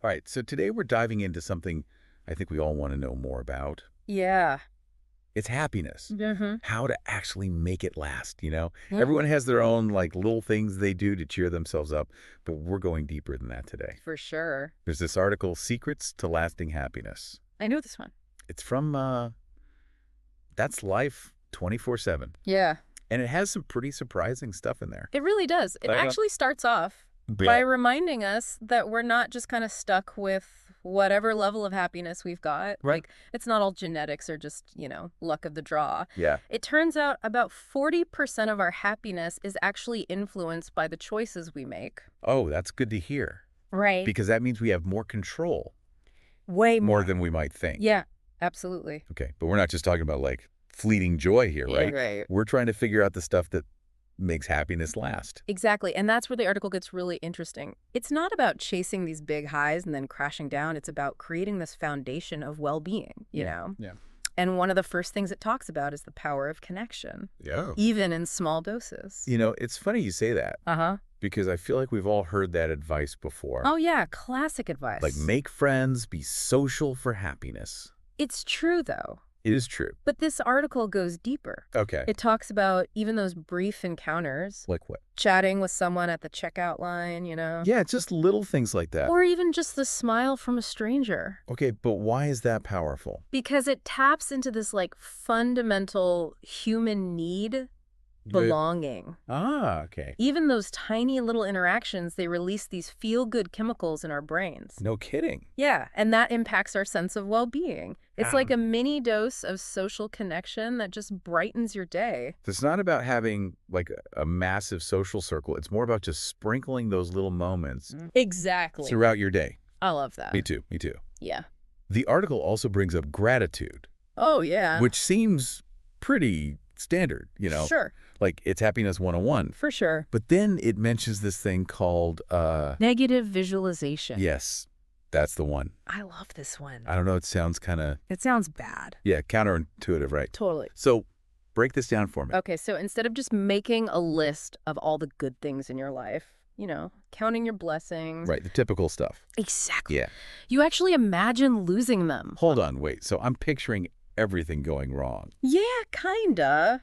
All right, so today we're diving into something I think we all want to know more about. Yeah. It's happiness. Mm-hmm. How to actually make it last. Yeah, Everyone has their own like little things they do to cheer themselves up, but we're going deeper than that today. for sure. There's this article, Secrets to Lasting Happiness. I know this one. It's from That's Life 24/7. Yeah. And it has some pretty surprising stuff in there. It really does. It Yeah. actually starts off by reminding us that we're not just kind of stuck with whatever level of happiness we've got. Right. Like, it's not all genetics or just, luck of the draw. Yeah. It turns out about 40% of our happiness is actually influenced by the choices we make. Oh, that's good to hear. Right. Because that means we have more control, Way more than we might think. Yeah, absolutely. Okay, but we're not just talking about like fleeting joy here, right? Right. We're trying to figure out the stuff that makes happiness last. Exactly. And that's where the article gets really interesting. It's not about chasing these big highs and then crashing down. It's about creating this foundation of well-being, you know? Yeah. And one of the first things it talks about is the power of connection, Yeah. even in small doses. It's funny you say that Uh-huh. because I feel like we've all heard that advice before. Oh, yeah. Classic advice. Like make friends, be social for happiness. It's true, though. It is true. But this article goes deeper. Okay. It talks about even those brief encounters, Like what? chatting with someone at the checkout line, Yeah, it's just little things like that. or even just the smile from a stranger. Okay, but why is that powerful? Because it taps into this like fundamental human need, belonging. Okay. Even those tiny little interactions, they release these feel-good chemicals in our brains. No kidding. Yeah, and that impacts our sense of well-being. It's Ah. like a mini dose of social connection that just brightens your day. It's not about having like a massive social circle. It's more about just sprinkling those little moments Exactly. throughout your day. I love that. Me too. Me too. Yeah. The article also brings up gratitude, Oh, yeah. which seems pretty standard. Sure, Like it's happiness 101. for sure. But then it mentions this thing called, Negative visualization. yes, that's the one. I love this one. I don't know. It sounds kind of, It sounds bad. yeah, counterintuitive, right? Totally. So break this down for me. Okay, so instead of just making a list of all the good things in your life, counting your blessings. Right. The typical stuff. Exactly. Yeah. You actually imagine losing them. Hold on. Wait. So I'm picturing everything going wrong. Yeah, kinda.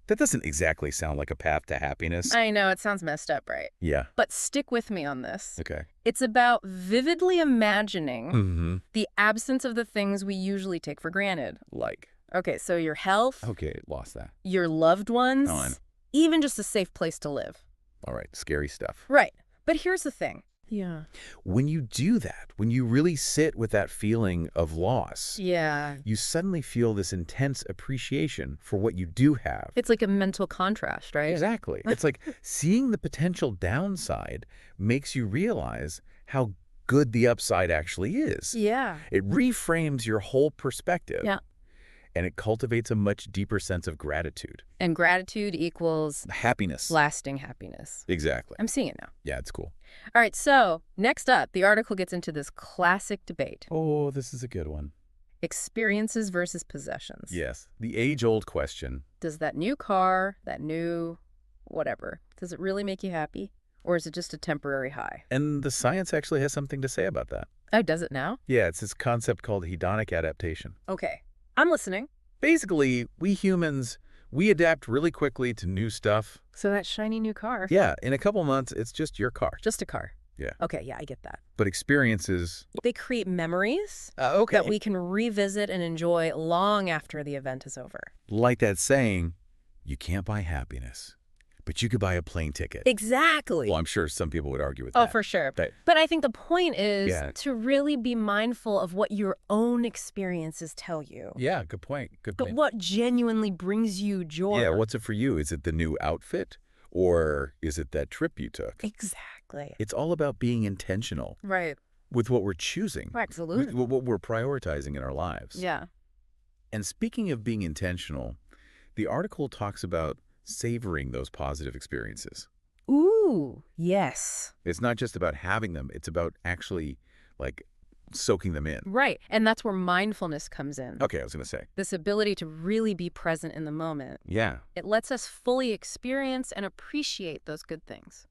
That doesn't exactly sound like a path to happiness. I know, it sounds messed up, right? Yeah. But stick with me on this. Okay. It's about vividly imagining Mm-hmm. the absence of the things we usually take for granted. Like. Okay, so your health, Okay. Lost that. your loved ones, Oh, I know. even just a safe place to live. All right. Scary stuff. Right. But here's the thing. Yeah. When you do that, when you really sit with that feeling of loss, Yeah. you suddenly feel this intense appreciation for what you do have. It's like a mental contrast, right? Exactly. It's like seeing the potential downside makes you realize how good the upside actually is. Yeah. It reframes your whole perspective. Yeah. And it cultivates a much deeper sense of gratitude. And gratitude equals Happiness. lasting happiness. Exactly. I'm seeing it now. Yeah, it's cool. All right, so next up, the article gets into this classic debate. Oh, this is a good one. Experiences versus possessions. Yes. The age-old question. Does that new car, that new whatever, does it really make you happy? Or is it just a temporary high? And the science actually has something to say about that. Oh, does it now? Yeah, it's this concept called hedonic adaptation. Okay, I'm listening. Basically, we humans, we adapt really quickly to new stuff. So that shiny new car. Yeah, in a couple months, it's just your car. Just a car. Yeah. Okay, yeah, I get that. But experiences... They create memories okay. that we can revisit and enjoy long after the event is over. Like that saying, you can't buy happiness, but you could buy a plane ticket. Exactly. Well, I'm sure some people would argue with Oh, that. for sure. Right. But I think the point is Yeah. to really be mindful of what your own experiences tell you. Yeah, good point. Good But point. what genuinely brings you joy. Yeah, what's it for you? Is it the new outfit? Or is it that trip you took? Exactly. It's all about being intentional Right. with what we're choosing. Absolutely. With what we're prioritizing in our lives. Yeah. And speaking of being intentional, the article talks about savoring those positive experiences. Ooh, yes. It's not just about having them. It's about actually, like, soaking them in. Right. And that's where mindfulness comes in. Okay, I was going to say. This ability to really be present in the moment. Yeah. It lets us fully experience and appreciate those good things.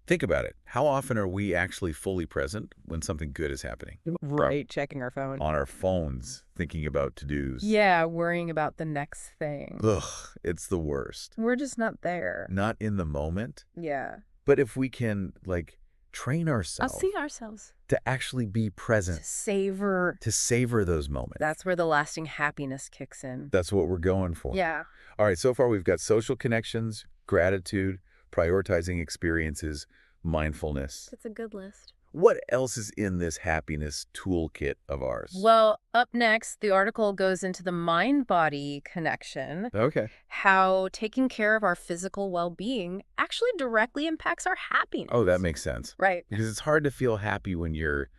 Think about it. How often are we actually fully present when something good is happening? Right, checking our phone. On our phones, thinking about to-dos. Yeah, worrying about the next thing. Ugh, it's the worst. We're just not there. Not in the moment. Yeah. But if we can, like, train I'll ourselves see ourselves. to actually be present, To savor. those moments. That's where the lasting happiness kicks in. That's what we're going for. Yeah. All right, so far we've got social connections, gratitude, prioritizing experiences, mindfulness. It's a good list. What else is in this happiness toolkit of ours? Well, up next, the article goes into the mind-body connection, Okay. how taking care of our physical well-being actually directly impacts our happiness. Oh, that makes sense. Right. Because it's hard to feel happy when you're,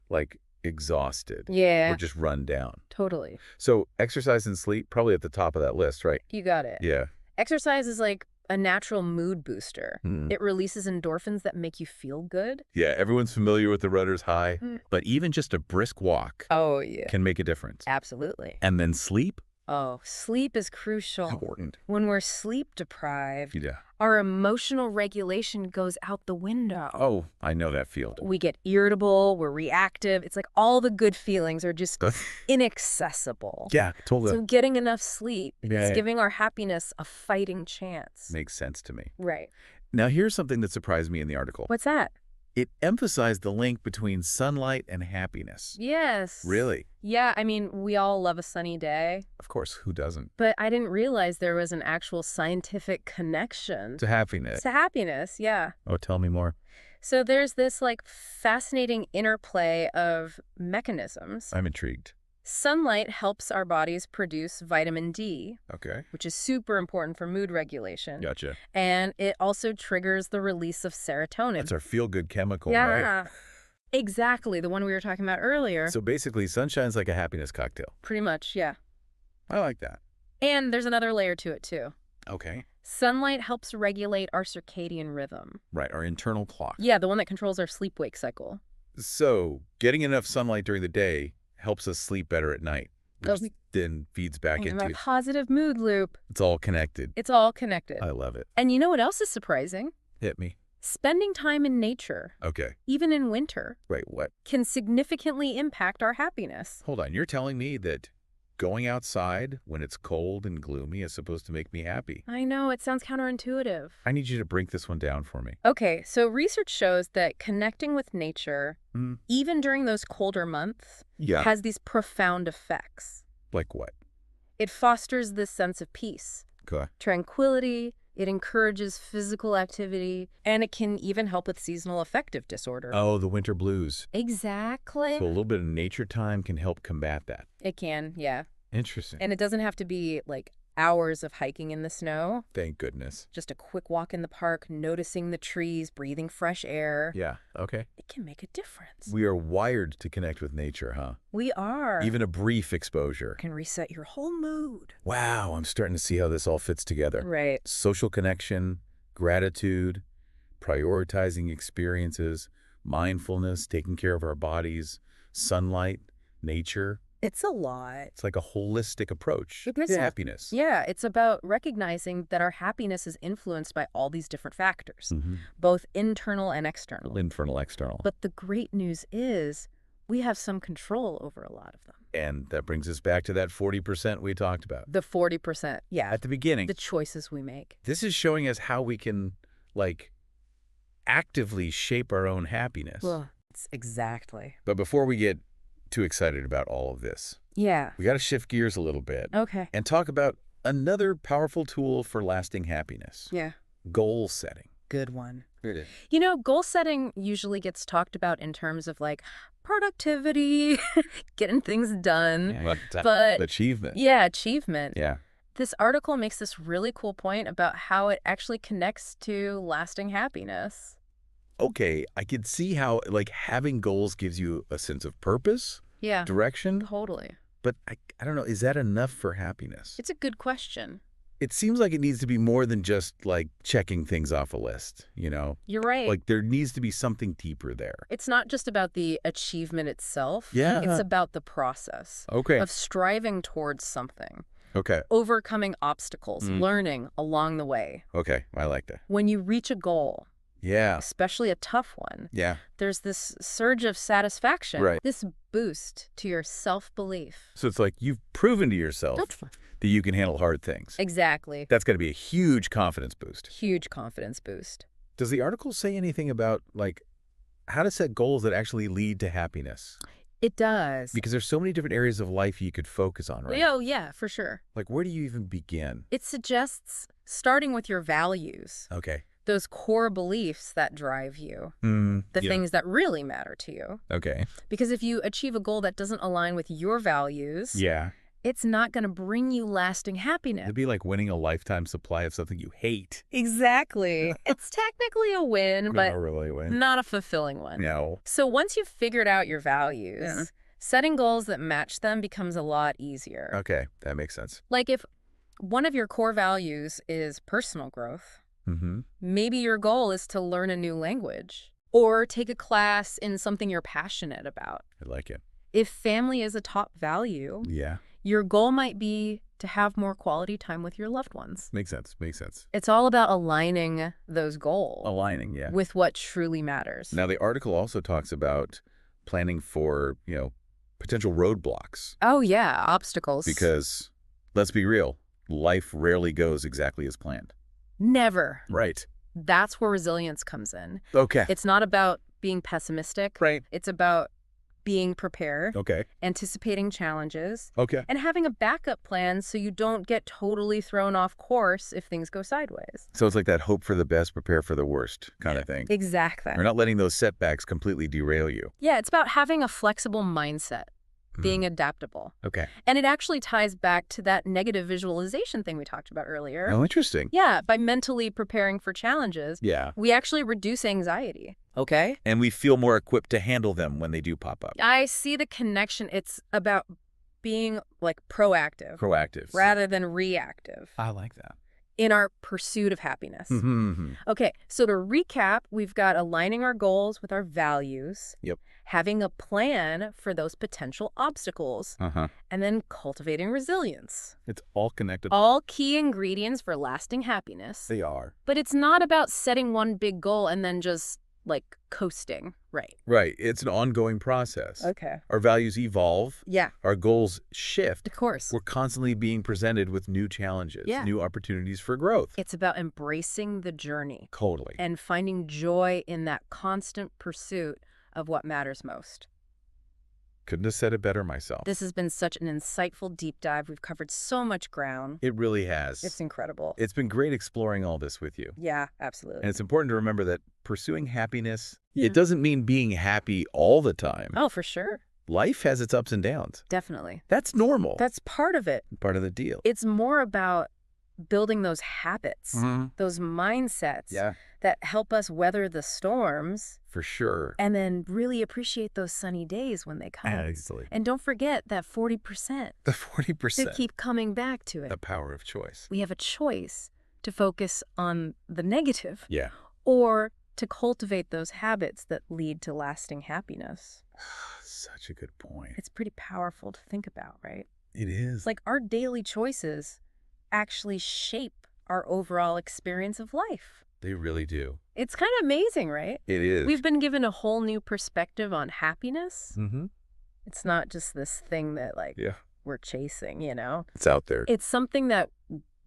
like, exhausted. Yeah. Or just run down. Totally. So exercise and sleep, probably at the top of that list, right? You got it. Yeah. Exercise is like a natural mood booster. Mm. It releases endorphins that make you feel good. Yeah, everyone's familiar with the runner's high, Mm. but even just a brisk walk Oh, yeah. can make a difference. Absolutely. And then sleep? Oh, sleep is crucial. Important. When we're sleep deprived, Yeah. our emotional regulation goes out the window. Oh, I know that field. We get irritable, we're reactive. It's like all the good feelings are just inaccessible. Yeah, totally. So getting enough sleep Yeah. is giving our happiness a fighting chance. Makes sense to me. Right. Now, here's something that surprised me in the article. What's that? It emphasized the link between sunlight and happiness. Yes. Really? Yeah, I mean, we all love a sunny day, Of course, who doesn't? but I didn't realize there was an actual scientific connection To happiness. to happiness. Yeah. Oh, tell me more. So there's this like fascinating interplay of mechanisms. I'm intrigued. Sunlight helps our bodies produce vitamin D, Okay. which is super important for mood regulation. Gotcha. And it also triggers the release of serotonin. That's our feel-good chemical, yeah. right? Exactly, the one we were talking about earlier. So basically, sunshine's like a happiness cocktail. Pretty much, yeah. I like that. And there's another layer to it, too. Okay. Sunlight helps regulate our circadian rhythm. Right, our internal clock. Yeah, the one that controls our sleep-wake cycle. So getting enough sunlight during the day helps us sleep better at night, which then feeds back And that into... positive mood loop. It's all connected. It's all connected. I love it. And you know what else is surprising? Hit me. Spending time in nature, Okay. even in winter, Wait, what? can significantly impact our happiness. Hold on. You're telling me that going outside when it's cold and gloomy is supposed to make me happy? I know, it sounds counterintuitive. I need you to break this one down for me. Okay, so research shows that connecting with nature, Mm. even during those colder months, Yeah. has these profound effects. Like what? It fosters this sense of peace, Okay. tranquility, it encourages physical activity, and it can even help with seasonal affective disorder. Oh, the winter blues. Exactly. So a little bit of nature time can help combat that. It can, yeah. Interesting. And it doesn't have to be like hours of hiking in the snow. Thank goodness. Just a quick walk in the park, noticing the trees, breathing fresh air. Yeah. Okay. It can make a difference. We are wired to connect with nature, huh? We are. Even a brief exposure. Can reset your whole mood. Wow, I'm starting to see how this all fits together. Right. Social connection, gratitude, prioritizing experiences, mindfulness, taking care of our bodies, sunlight, nature. It's a lot. It's like a holistic approach It is to a- happiness. Yeah, it's about recognizing that our happiness is influenced by all these different factors, Mm-hmm. both internal and external. Internal, external. But the great news is we have some control over a lot of them. And that brings us back to that 40% we talked about The 40%, yeah, at the beginning. the choices we make. This is showing us how we can, like, actively shape our own happiness. Well, it's exactly. But before we get too excited about all of this, Yeah. we got to shift gears a little bit Okay. and talk about another powerful tool for lasting happiness, Yeah. goal setting. Good one. Really? You know, goal setting usually gets talked about in terms of like productivity, getting things done. But achievement. yeah, achievement. Yeah. This article makes this really cool point about how it actually connects to lasting happiness. Okay, I could see how, like, having goals gives you a sense of purpose, Yeah, direction, totally. but I don't know, is that enough for happiness? It's a good question. It seems like it needs to be more than just, like, checking things off a list, you know? You're right. Like, there needs to be something deeper there. It's not just about the achievement itself. Yeah. It's about the process Okay. of striving towards something, Okay. overcoming obstacles, Mm. learning along the way. Okay. I like that. When you reach a goal, Yeah. especially a tough one, Yeah. there's this surge of satisfaction, Right. this boost to your self-belief. So it's like you've proven to yourself that you can handle hard things. Exactly. That's got to be a huge confidence boost. Huge confidence boost. Does the article say anything about, like, how to set goals that actually lead to happiness? It does. Because there's so many different areas of life you could focus on, right? Oh, yeah, for sure. Like, where do you even begin? It suggests starting with your values, Okay. those core beliefs that drive you, the things that really matter to you. Okay. Because if you achieve a goal that doesn't align with your values, Yeah. it's not going to bring you lasting happiness. It'd be like winning a lifetime supply of something you hate. Exactly. It's technically a win, but Not really a win. not a fulfilling one. No. So once you've figured out your values, Yeah. setting goals that match them becomes a lot easier. Okay. That makes sense. Like if one of your core values is personal growth, Mm-hmm. maybe your goal is to learn a new language or take a class in something you're passionate about. I like it. If family is a top value, Yeah. your goal might be to have more quality time with your loved ones. Makes sense. Makes sense. It's all about aligning those goals Aligning, yeah. with what truly matters. Now, the article also talks about planning for, potential roadblocks. Oh, yeah, obstacles. Because, let's be real, life rarely goes exactly as planned. Never. Right. That's where resilience comes in. Okay. It's not about being pessimistic. Right. It's about being prepared, Okay. anticipating challenges, Okay. and having a backup plan so you don't get totally thrown off course if things go sideways. So it's like that hope for the best, prepare for the worst kind of thing. Exactly. We're not letting those setbacks completely derail you. Yeah, it's about having a flexible mindset, being adaptable. Okay. And it actually ties back to that negative visualization thing we talked about earlier. Oh, interesting. Yeah, by mentally preparing for challenges, Yeah. we actually reduce anxiety. Okay. And we feel more equipped to handle them when they do pop up. I see the connection. It's about being like proactive Proactive. rather than reactive I like that. in our pursuit of happiness. Mm-hmm. Okay, so to recap, we've got aligning our goals with our values, Yep. having a plan for those potential obstacles, Uh-huh. and then cultivating resilience. It's all connected. All key ingredients for lasting happiness. They are. But it's not about setting one big goal and then just like coasting, right? Right. It's an ongoing process. Okay. Our values evolve. Yeah, Our goals shift. of course. We're constantly being presented with new challenges, Yeah. new opportunities for growth. It's about embracing the journey Totally. and finding joy in that constant pursuit of what matters most. Couldn't have said it better myself. This has been such an insightful deep dive. We've covered so much ground. It really has. It's incredible. It's been great exploring all this with you. Yeah, absolutely. And it's important to remember that pursuing happiness, Yeah. it doesn't mean being happy all the time. Oh, for sure. Life has its ups and downs. Definitely. That's normal. That's part of it. part of the deal. It's more about building those habits, Mhm. those mindsets Yeah, that help us weather the storms for sure. and then really appreciate those sunny days when they come. Easily. And don't forget that 40% The to 40%. keep coming back to it. The power of choice. We have a choice to focus on the negative Yeah. or to cultivate those habits that lead to lasting happiness. Such a good point. It's pretty powerful to think about, right? It is. Like our daily choices actually shape our overall experience of life. They really do. It's kind of amazing, right? It is. We've been given a whole new perspective on happiness. Mm-hmm. It's not just this thing that like Yeah. we're chasing, you know? It's out there. It's something that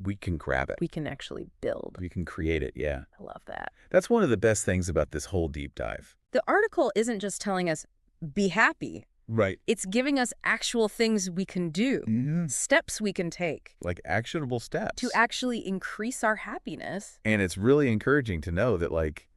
We can grab it. we can actually build. We can create it, yeah. I love that. That's one of the best things about this whole deep dive. The article isn't just telling us, be happy. Right. It's giving us actual things we can do, steps we can take Like actionable steps. to actually increase our happiness. And it's really encouraging to know that, like,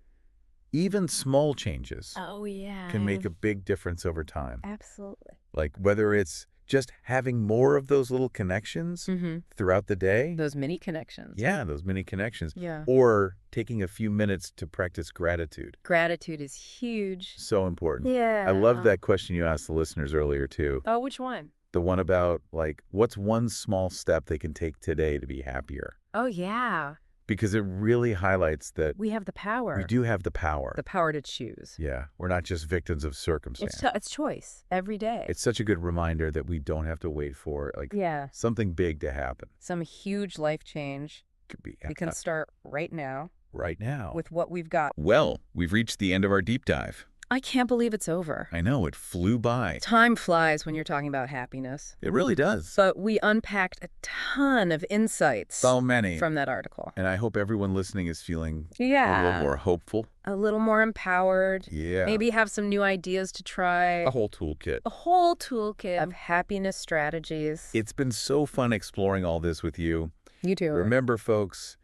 even small changes Oh, yeah. can make a big difference over time. Absolutely. Like, whether it's just having more of those little connections Mm-hmm. throughout the day. Those mini connections. Yeah, those mini connections. Yeah. Or taking a few minutes to practice gratitude. Gratitude is huge. So important. Yeah. I love that question you asked the listeners earlier, too. Oh, which one? The one about, like, what's one small step they can take today to be happier? Oh, yeah. Because it really highlights that We have the power. we do have the power. The power to choose. Yeah, we're not just victims of circumstance. It's choice every day. It's such a good reminder that we don't have to wait for, like, yeah. something big to happen. Some huge life change. Could be We can start right now. right now. with what we've got. Well, we've reached the end of our deep dive. I can't believe it's over. I know, it flew by. Time flies when you're talking about happiness. It really does. But we unpacked a ton of insights So many. from that article. And I hope everyone listening is feeling a Yeah. little more hopeful. A little more empowered. Yeah. Maybe have some new ideas to try. A whole toolkit. A whole toolkit of happiness strategies. It's been so fun exploring all this with you. You too. Remember, folks,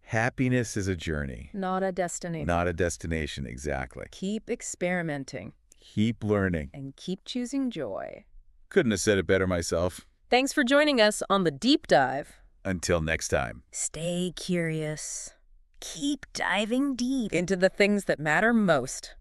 happiness is a journey. Not a destination. Not a destination, exactly. Keep experimenting Keep learning. and keep choosing joy. Couldn't have said it better myself. Thanks for joining us on the deep dive. Until next time. Stay curious. Keep diving deep into the things that matter most.